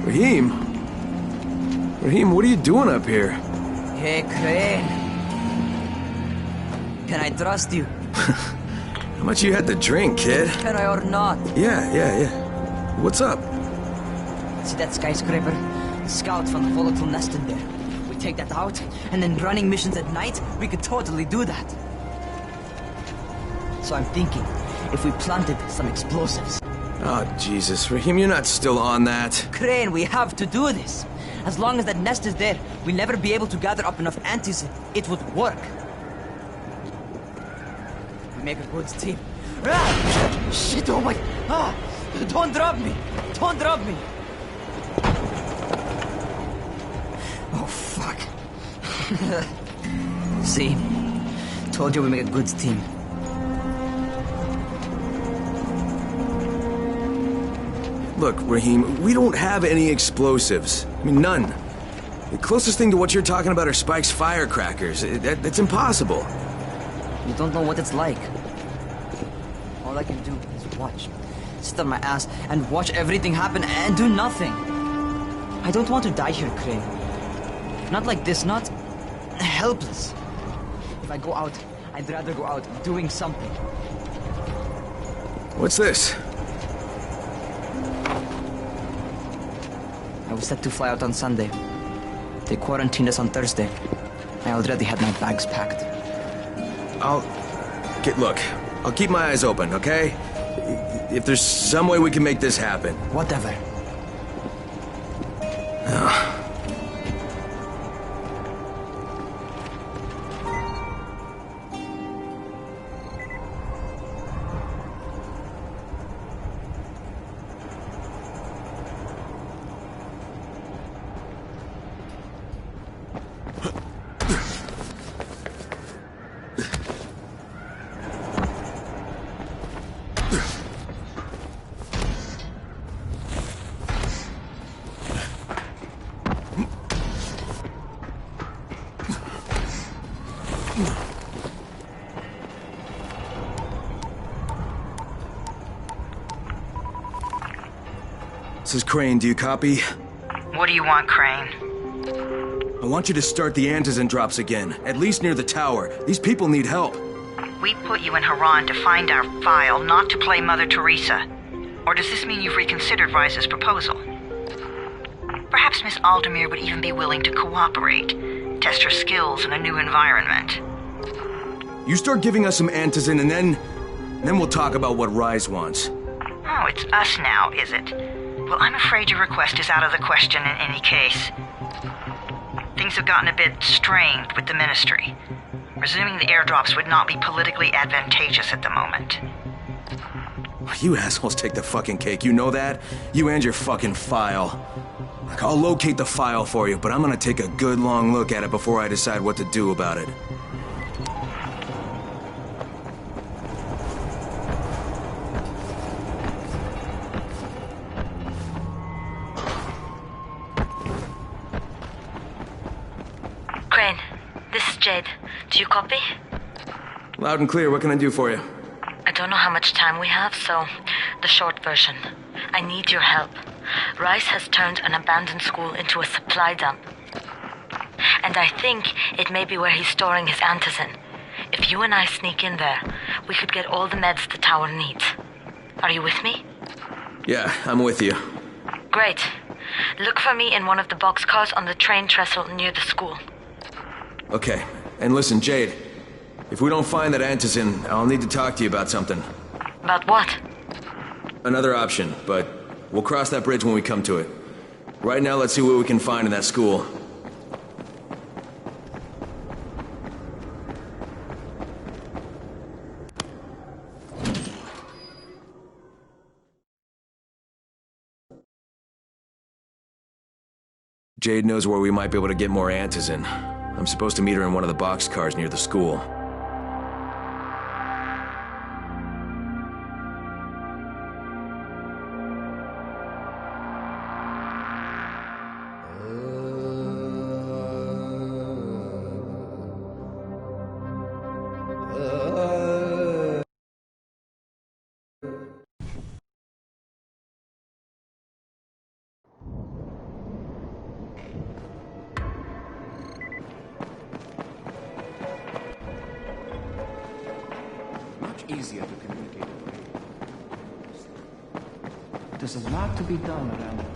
Raheem? Raheem, what are you doing up here? Hey, Crane. Can I trust you? How much you had to drink, kid? Can I or not? Yeah. What's up? See that skyscraper? The scouts found a volatile nest in there. We take that out, and then running missions at night, we could totally do that. So I'm thinking, if we planted some explosives. Oh, Jesus. Raheem, you're not still on that. Crane, we have to do this. As long as that nest is there, we'll never be able to gather up enough antis. It would work. We make a good team. Ah! Shit, oh my... Ah! Don't drop me! Don't drop me! Oh, fuck. See? Told you we make a good team. Look, Raheem, we don't have any explosives. I mean, none. The closest thing to what you're talking about are Spike's firecrackers. That's impossible. You don't know what it's like. All I can do is watch. Sit on my ass and watch everything happen and do nothing. I don't want to die here, Crane. Not like this, not helpless. If I go out, I'd rather go out doing something. What's this? I was set to fly out on Sunday. They quarantined us on Thursday. I already had my bags packed. Look, I'll keep my eyes open, okay? If there's some way we can make this happen. Whatever. This is Crane, do you copy? What do you want, Crane? I want you to start the antizen drops again, at least near the tower. These people need help. We put you in Haran to find our file, not to play Mother Teresa. Or does this mean you've reconsidered Rice's proposal? Perhaps Miss Aldemir would even be willing to cooperate, test her skills in a new environment. You start giving us some antizen and then we'll talk about what Rise wants. Oh, it's us now, is it? Well, I'm afraid your request is out of the question in any case. Things have gotten a bit strained with the Ministry. Resuming the airdrops would not be politically advantageous at the moment. You assholes take the fucking cake, you know that? You and your fucking file. Look, I'll locate the file for you, but I'm gonna take a good long look at it before I decide what to do about it. Crane, this is Jade. Do you copy? Loud and clear, what can I do for you? I don't know how much time we have, so the short version. I need your help. Rice has turned an abandoned school into a supply dump. And I think it may be where he's storing his antizin. If you and I sneak in there, we could get all the meds the tower needs. Are you with me? Yeah, I'm with you. Great. Look for me in one of the boxcars on the train trestle near the school. Okay, and listen, Jade. If we don't find that antizin, I'll need to talk to you about something. About what? Another option, but we'll cross that bridge when we come to it. Right now, let's see what we can find in that school. Jade knows where we might be able to get more antizin. I'm supposed to meet her in one of the boxcars near the school. easier to communicate. There's a lot to be done around the town.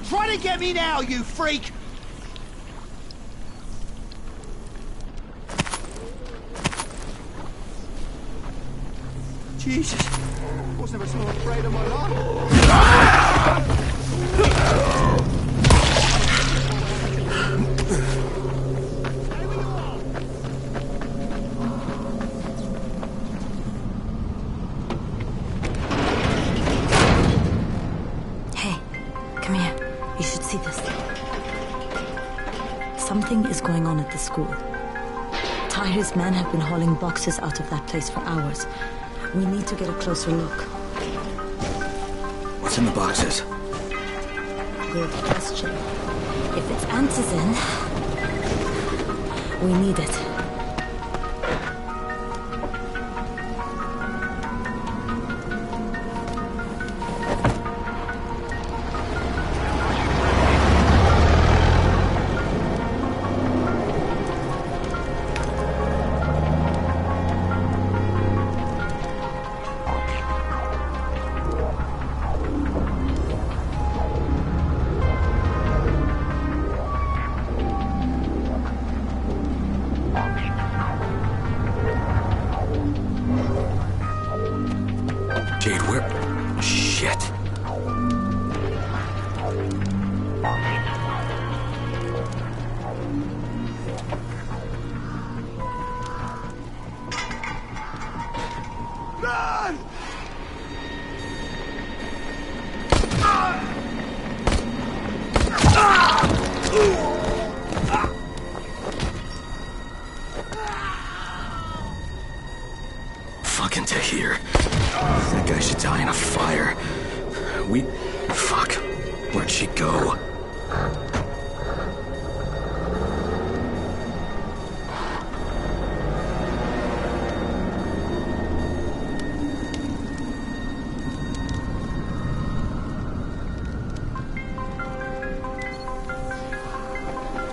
Try to get me now, you freak! Jesus, I was never so afraid of my life. Hey, come here. You should see this. Something is going on at the school. Tahir's men have been hauling boxes out of that place for hours. We need to get a closer look. What's in the boxes? Good question. If it's antizin, we need it. Jade, where? Shit. Run! Fucking Tahir. That guy should die in a fire. Fuck. Where'd she go?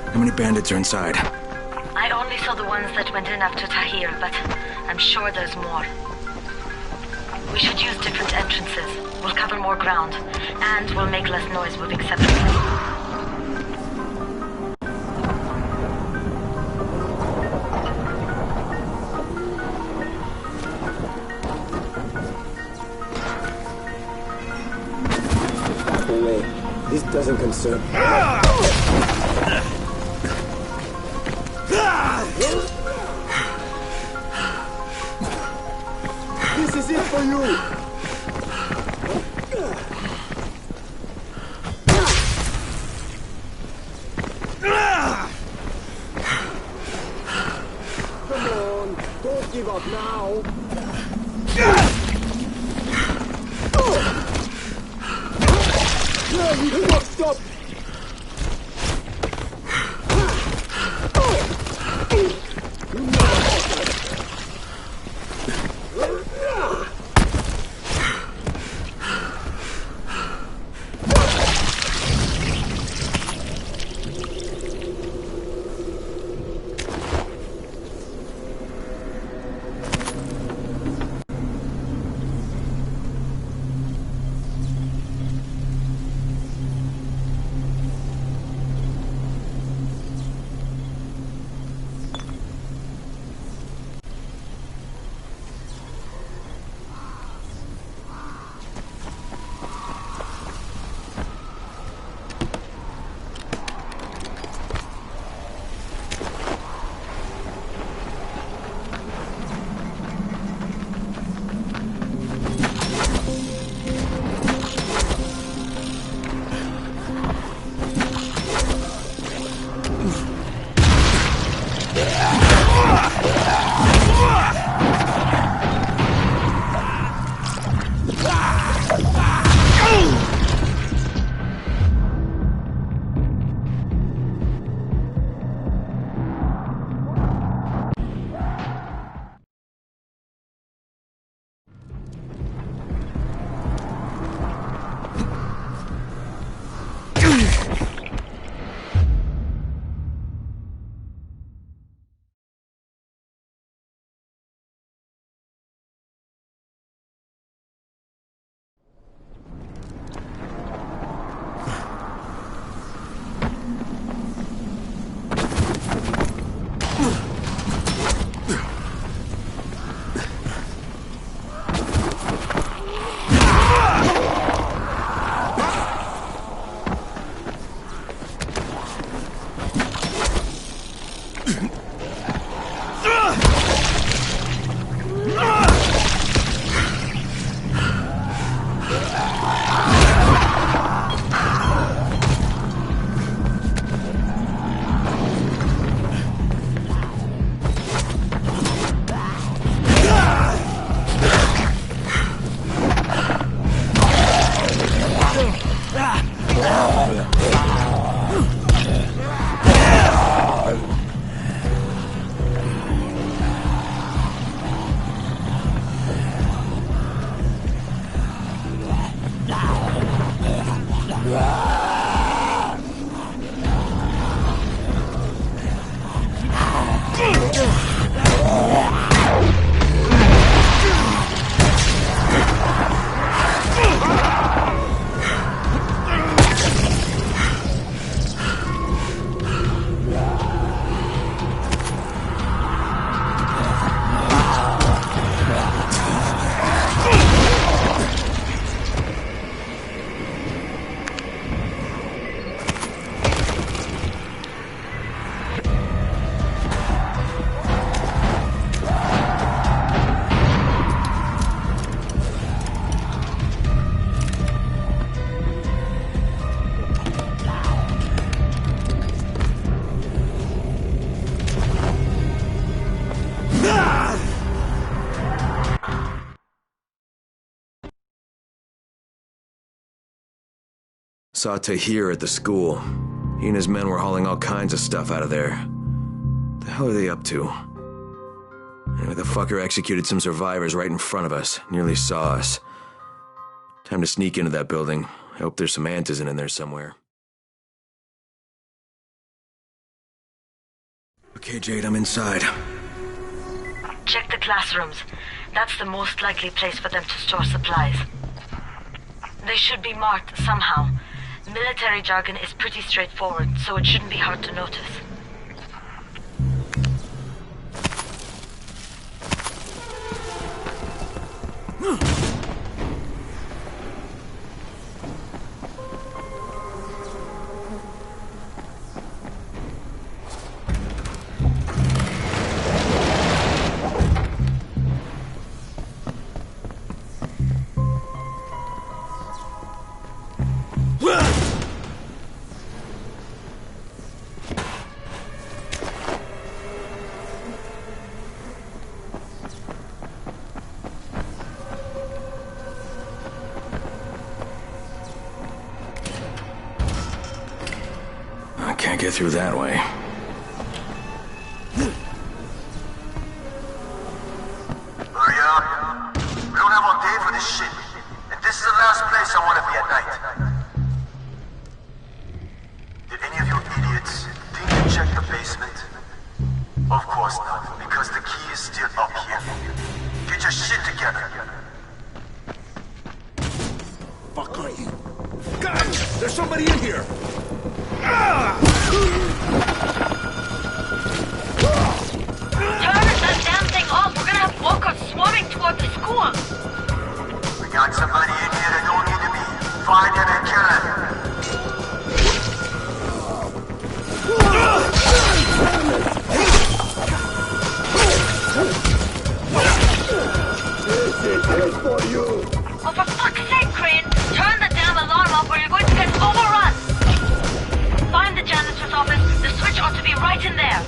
How many bandits are inside? I only saw the ones that went in after Tahir, but I'm sure there's more. We should use different entrances. We'll cover more ground, and we'll make less noise moving separately. Away. This doesn't concern me. This is it for you! Not now. Yeah, you fucked up. Saw Tahir at the school. He and his men were hauling all kinds of stuff out of there. What the hell are they up to? Anyway, the fucker executed some survivors right in front of us. Nearly saw us. Time to sneak into that building. I hope there's some antizin in there somewhere. Okay, Jade, I'm inside. Check the classrooms. That's the most likely place for them to store supplies. They should be marked somehow. Military jargon is pretty straightforward, so it shouldn't be hard to notice. Can't get through that way. Hurry up. We don't have all day for this shit. And this is the last place I want to be at night. Did any of you idiots think to check the basement? Of course not, because the key is still up here. Get your shit together. Fuck are you? Guys, there's somebody in here! Turn that damn thing off! We're gonna have walkers swarming toward the school! We got somebody in here that don't need to be. Find him and kill him. For you! Oh, for fuck's sake, Crane! Turn the damn alarm off or you're going to get overrun! Find the janitor's office. The switch ought to be right in there.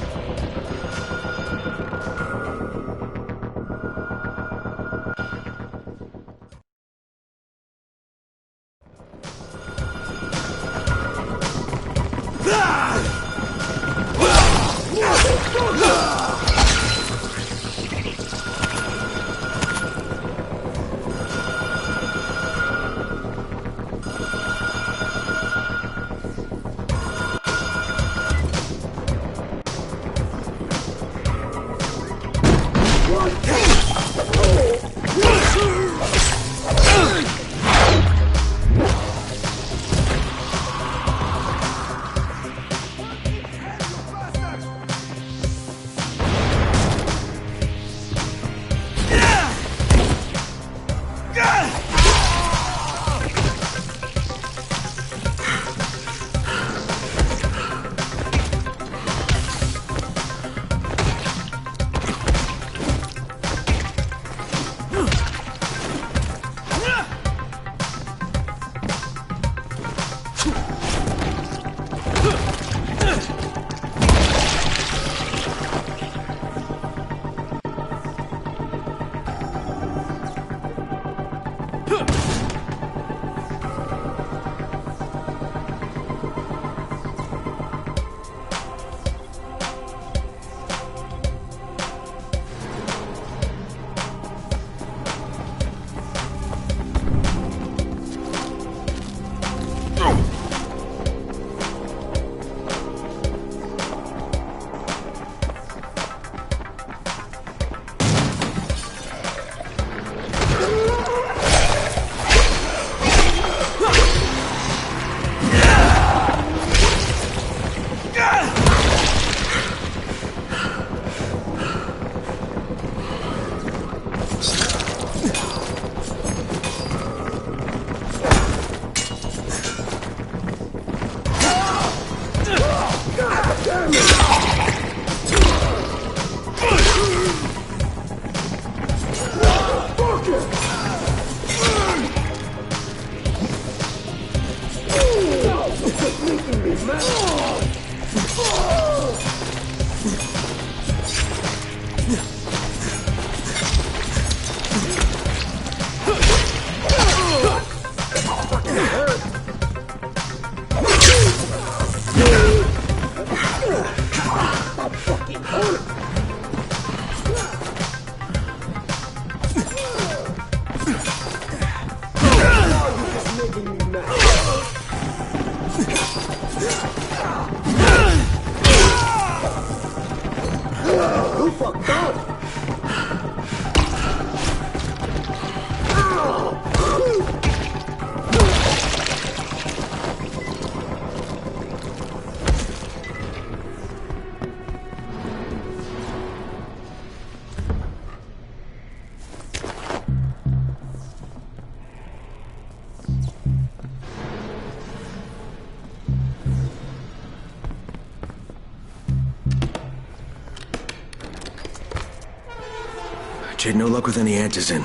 Jade, no luck with any antizin.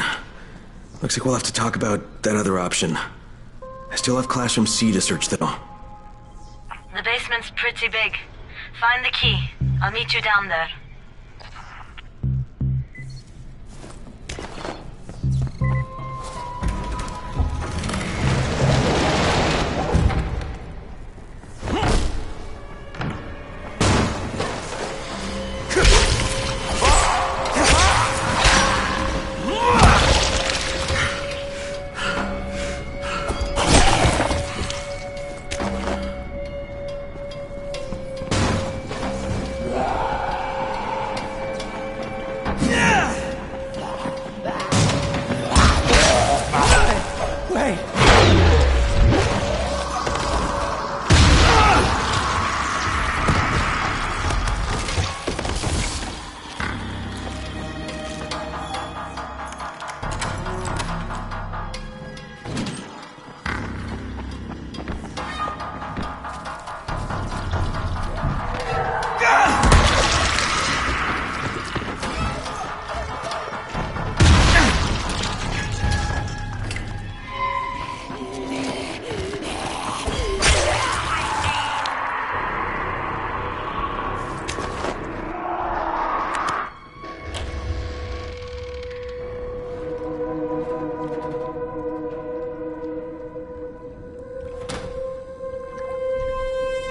Looks like we'll have to talk about that other option. I still have Classroom C to search, though. The basement's pretty big. Find the key. I'll meet you down there.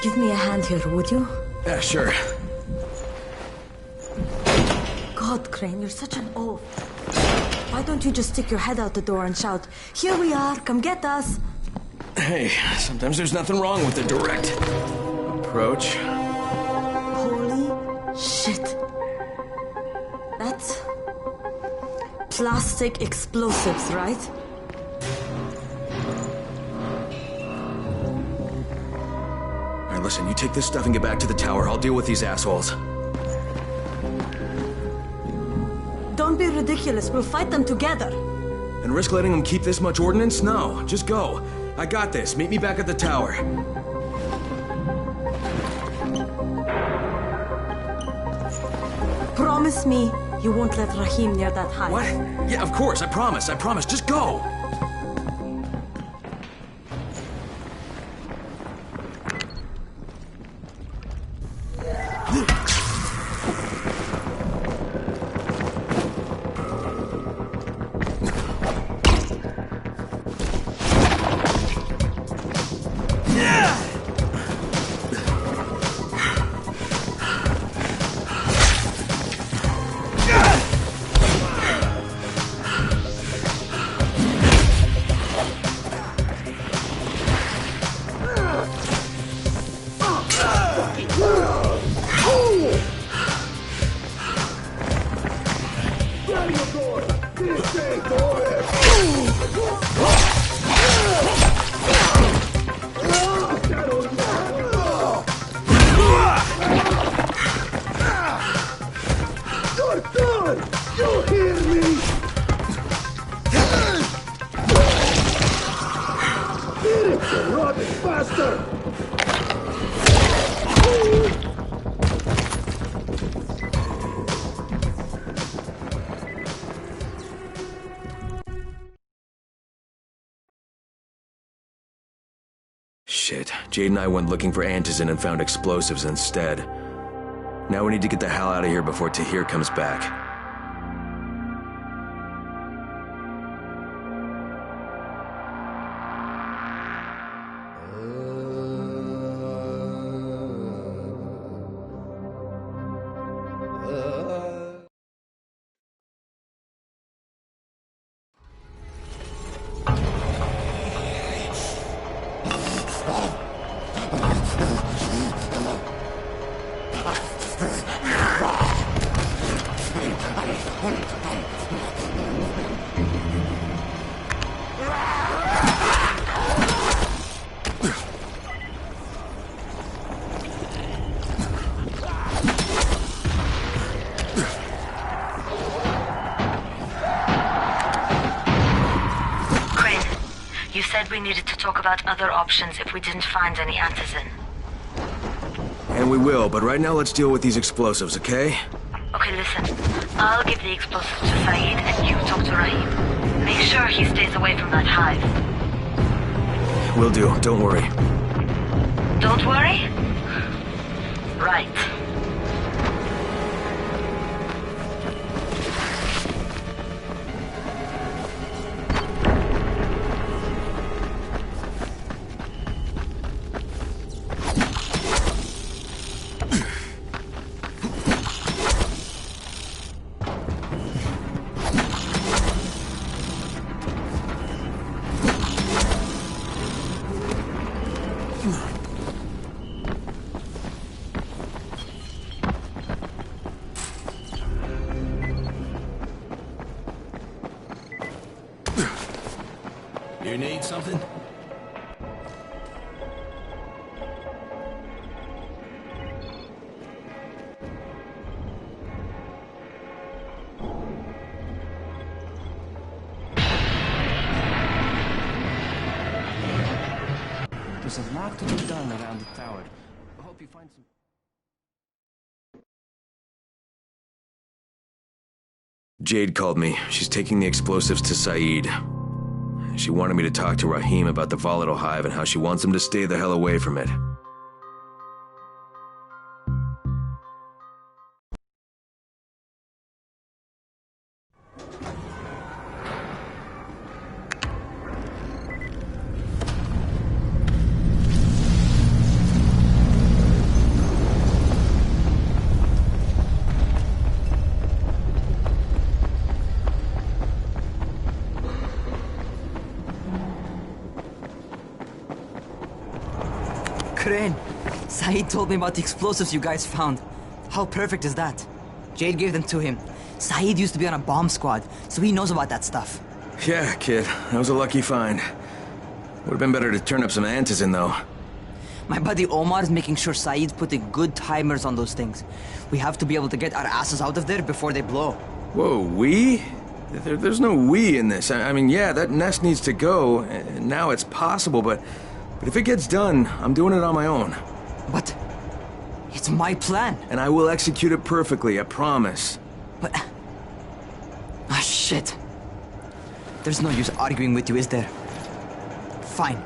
Give me a hand here, would you? Yeah, sure. God, Crane, you're such an oaf. Why don't you just stick your head out the door and shout, "Here we are, come get us"? Hey, sometimes there's nothing wrong with the direct approach. Holy shit. That's plastic explosives, right? Alright, listen, you take this stuff and get back to the tower. I'll deal with these assholes. Don't be ridiculous, we'll fight them together. And risk letting them keep this much ordnance? No, just go. I got this. Meet me back at the tower. Promise me you won't let Rahim near that hive. What? Yeah, of course. I promise. Just go. Shit, Jade and I went looking for antizin and found explosives instead. Now we need to get the hell out of here before Tahir comes back. You said we needed to talk about other options if we didn't find any antizin. And we will, but right now let's deal with these explosives, okay? Okay, listen. I'll give the explosives to Saeed and you talk to Rahim. Make sure he stays away from that hive. Will do, don't worry. Don't worry? Right. You need something? There's a lot to be done around the tower. I hope you find some... Jade called me. She's taking the explosives to Saeed. She wanted me to talk to Rahim about the volatile hive and how she wants him to stay the hell away from it. Crane, Saeed told me about the explosives you guys found. How perfect is that? Jade gave them to him. Saeed used to be on a bomb squad, so he knows about that stuff. Yeah, kid. That was a lucky find. Would have been better to turn up some antizen, though. My buddy Omar is making sure Saeed's putting good timers on those things. We have to be able to get our asses out of there before they blow. Whoa, we? There's no we in this. I mean, yeah, that nest needs to go, and now it's possible, but if it gets done, I'm doing it on my own. But it's my plan. And I will execute it perfectly, I promise. But... ah, shit. There's no use arguing with you, is there? Fine.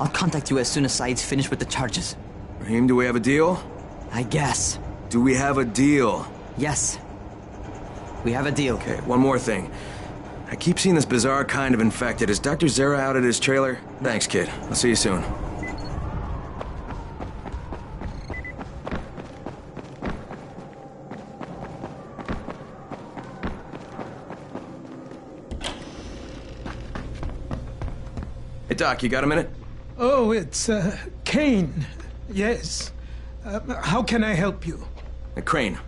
I'll contact you as soon as Saeed's finished with the charges. Raheem, do we have a deal? I guess. Do we have a deal? Yes. We have a deal. Okay, one more thing. I keep seeing this bizarre kind of infected. Is Dr. Zera out at his trailer? Thanks, kid. I'll see you soon. Hey, Doc, you got a minute? Oh, it's, Kane. Yes. How can I help you? Crane.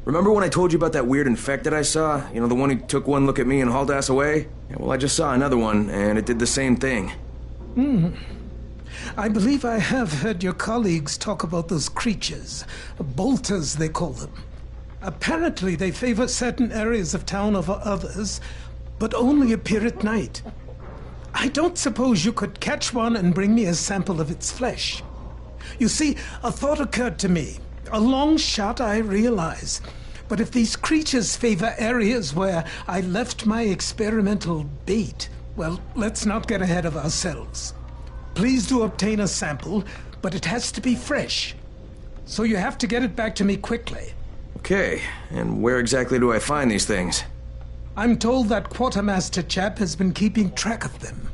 Remember when I told you about that weird infected I saw? You know, the one who took one look at me and hauled ass away? Yeah, well, I just saw another one, and it did the same thing. I believe I have heard your colleagues talk about those creatures. Bolters, they call them. Apparently, they favor certain areas of town over others, but only appear at night. I don't suppose you could catch one and bring me a sample of its flesh. You see, a thought occurred to me. A long shot, I realize. But if these creatures favor areas where I left my experimental bait, well, let's not get ahead of ourselves. Please do obtain a sample, but it has to be fresh. So you have to get it back to me quickly. Okay, and where exactly do I find these things? I'm told that quartermaster chap has been keeping track of them.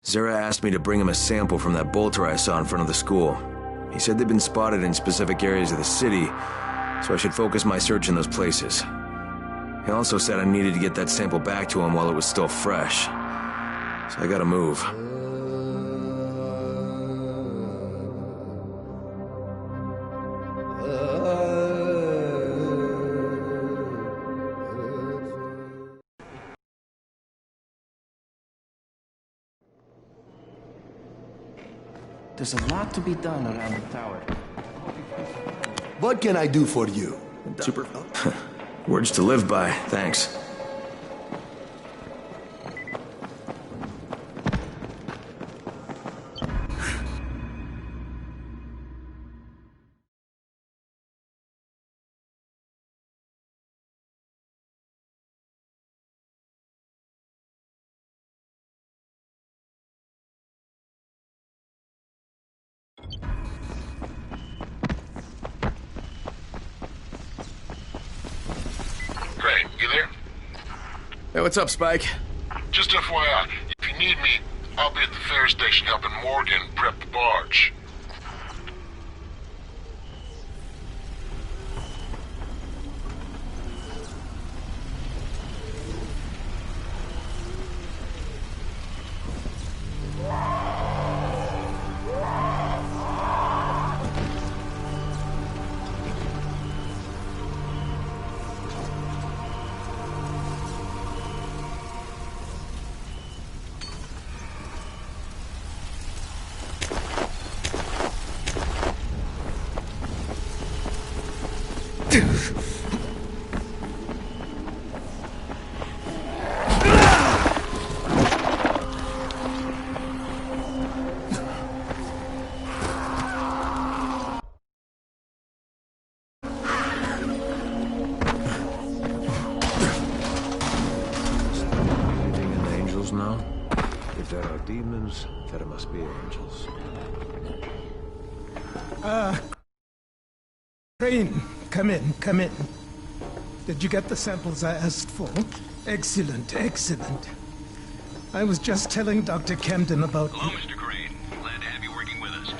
Zera asked me to bring him a sample from that bolter I saw in front of the school. He said they'd been spotted in specific areas of the city, so I should focus my search in those places. He also said I needed to get that sample back to him while it was still fresh. So I gotta move. There's a lot to be done around the tower. What can I do for you? Super. Words to live by, thanks. Crane, you there? Hey, what's up, Spike? Just FYI, if you need me, I'll be at the ferry station helping Morgan prep the barge. Now, if there are demons, there must be angels. Crane, come in, come in. Did you get the samples I asked for? Excellent, excellent. I was just telling Dr. Camden about... Hello, Mr. Crane. Glad to have you working with us.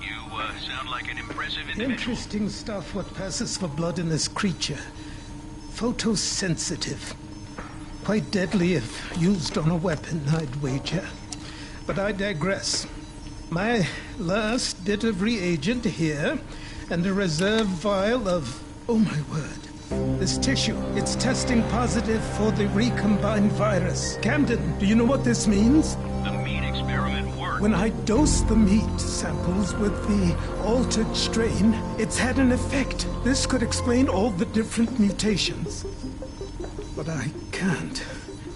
You sound like an impressive individual. Interesting stuff, what passes for blood in this creature. Photosensitive. Quite deadly if used on a weapon, I'd wager. But I digress. My last bit of reagent here, and a reserve vial of... oh my word. This tissue, it's testing positive for the recombined virus. Camden, do you know what this means? The meat experiment worked. When I dose the meat samples with the altered strain, it's had an effect. This could explain all the different mutations. But I can't.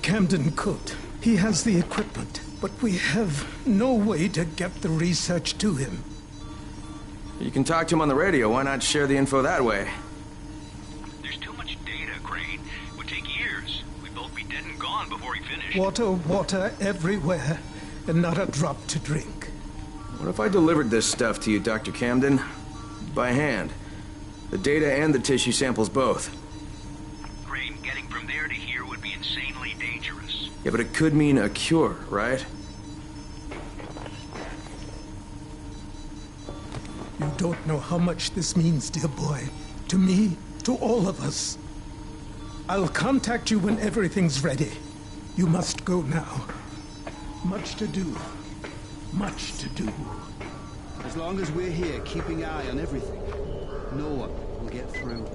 Camden could. He has the equipment, but we have no way to get the research to him. You can talk to him on the radio. Why not share the info that way? There's too much data, Crane. It would take years. We'd both be dead and gone before he finished. Water everywhere, and not a drop to drink. What if I delivered this stuff to you, Dr. Camden? By hand. The data and the tissue samples both. Crane, getting from there to here would be insanely dangerous. Yeah, but it could mean a cure, right? You don't know how much this means, dear boy. To me, to all of us. I'll contact you when everything's ready. You must go now. Much to do. Much to do. As long as we're here keeping eye on everything, no one will get through.